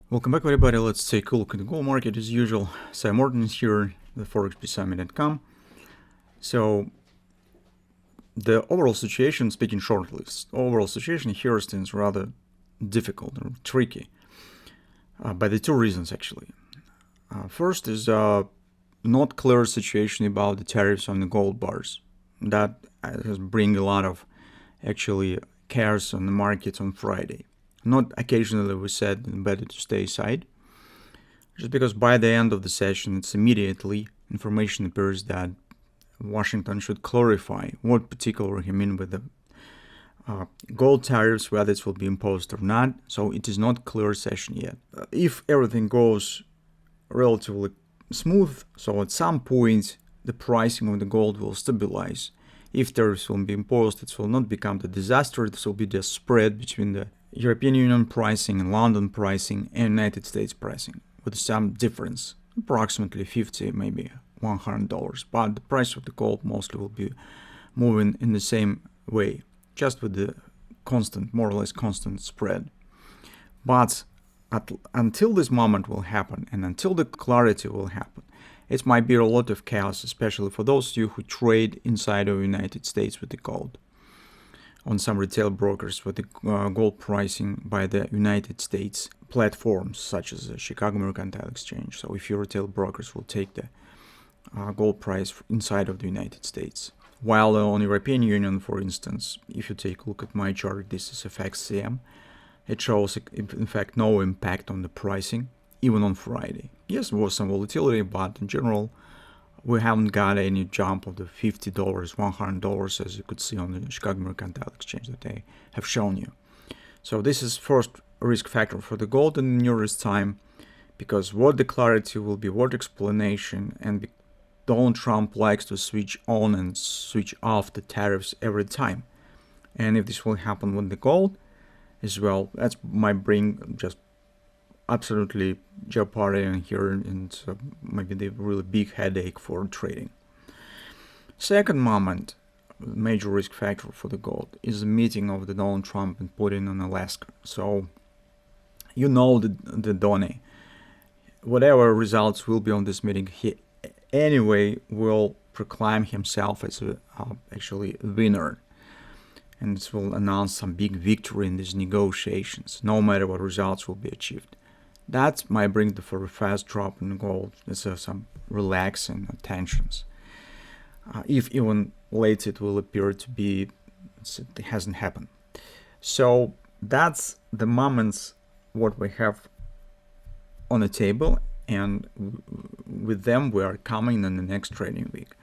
Welcome back, everybody. Let's take a look at the gold market as usual. Sive Morten is here, the forexpeacearmy.com. So the overall situation, speaking shortly, overall situation here stands rather difficult or tricky by the two reasons actually. First is not clear situation about the tariffs on the gold bars. That has bring a lot of actually chaos on the markets on Friday. Not occasionally we said better to stay aside, just because by the end of the session it's immediately information appears that Washington should clarify what particularly he mean with the gold tariffs, whether it will be imposed or not. So it is not clear session yet. If everything goes relatively smooth, so at some point the pricing of the gold will stabilize. If tariffs will be imposed, it will not become the disaster. This will be the spread between the European Union pricing and London pricing and United States pricing, with some difference, approximately 50, maybe $100. But the price of the gold mostly will be moving in the same way, just with the constant, more or less constant spread. But until this moment will happen and until the clarity will happen, it might be a lot of chaos, especially for those of you who trade inside of the United States with the gold. On some retail brokers with the gold pricing by the United States platforms, such as the Chicago Mercantile Exchange. So if your retail brokers will take the gold price inside of the United States. While on European Union, for instance, if you take a look at my chart, this is FXCM, it shows in fact no impact on the pricing, even on Friday. Yes, there was some volatility, but in general, we haven't got any jump of the $50, $100, as you could see on the Chicago Mercantile Exchange that I have shown you. So this is first risk factor for the gold in the nearest time, because what the clarity will be, what explanation, and Donald Trump likes to switch on and switch off the tariffs every time. And if this will happen with the gold as well, that might bring just absolutely jeopardy in here, and maybe the really big headache for trading. Second moment, major risk factor for the gold, is the meeting of the Donald Trump and Putin in Alaska. So you know the Donny, whatever results will be on this meeting, he anyway will proclaim himself as actually a winner, and this will announce some big victory in these negotiations, no matter what results will be achieved. That might bring for a fast drop in gold. There's some relaxing tensions. If even late it will appear to be, it hasn't happened. So that's the moments what we have on the table, and with them we are coming in the next trading week.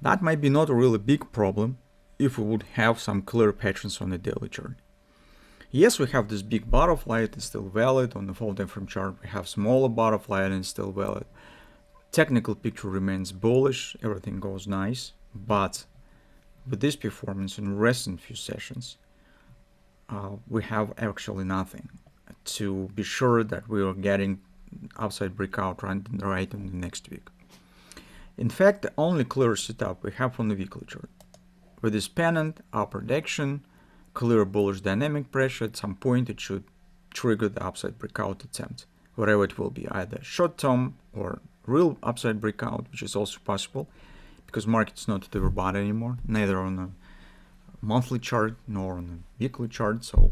That might be not a really big problem if we would have some clear patterns on the daily chart. Yes, we have this big butterfly, it is still valid. On the 4-time chart we have smaller butterfly and it's still valid. Technical picture remains bullish, everything goes nice, but with this performance in recent few sessions, we have actually nothing to be sure that we are getting upside breakout right in the next week. In fact, the only clear setup we have on the weekly chart, with this pennant, upward action, clear bullish dynamic pressure, at some point it should trigger the upside breakout attempt, whatever it will be, either short-term or real upside breakout, which is also possible, because market's not at the overbought anymore, neither on a monthly chart nor on a weekly chart, so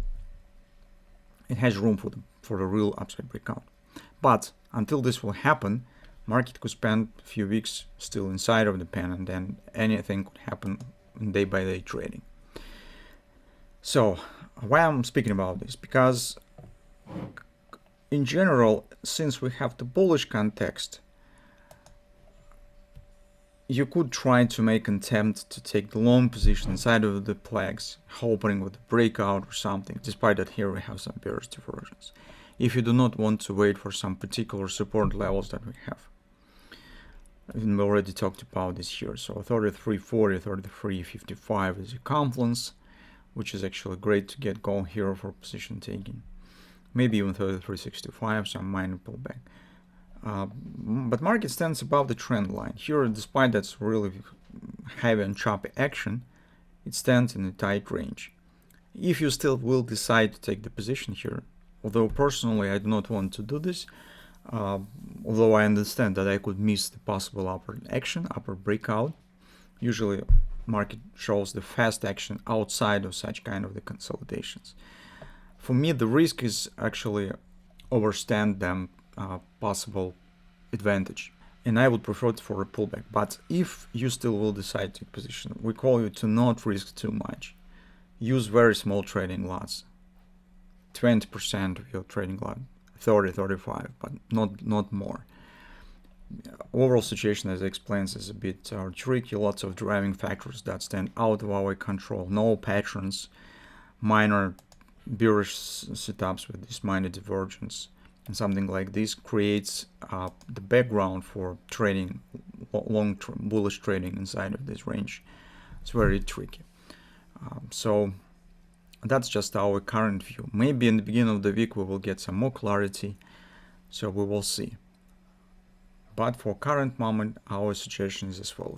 it has room for a real upside breakout. But until this will happen, market could spend a few weeks still inside of the pennant, and anything could happen in day-by-day trading. So why I'm speaking about this? Because in general, since we have the bullish context, you could try to make an attempt to take the long position inside of the flags, hoping with a breakout or something, despite that here we have some bearish divergence, if you do not want to wait for some particular support levels that we have. And we already talked about this here. So 33.40, 33.55 is a confluence, which is actually great to get going here for position taking. Maybe even 33.65, some minor pullback. But market stands above the trend line. Here, despite that's really heavy and choppy action, it stands in a tight range. If you still will decide to take the position here, although personally I do not want to do this, although I understand that I could miss the possible upward action, upward breakout. Usually market shows the fast action outside of such kind of the consolidations. For me, the risk is actually overstand them possible advantage, and I would prefer it for a pullback. But if you still will decide to position, we call you to not risk too much. Use very small trading lots, 20% of your trading lot, 30, 35, but not more. Overall situation, as I explained, is a bit tricky. Lots of driving factors that stand out of our control. No patterns, minor bearish setups with this minor divergence, and something like this creates the background for trading, long-term bullish trading inside of this range. It's very tricky. So that's just our current view. Maybe in the beginning of the week we will get some more clarity, so we will see. But for current moment, our situation is as follows.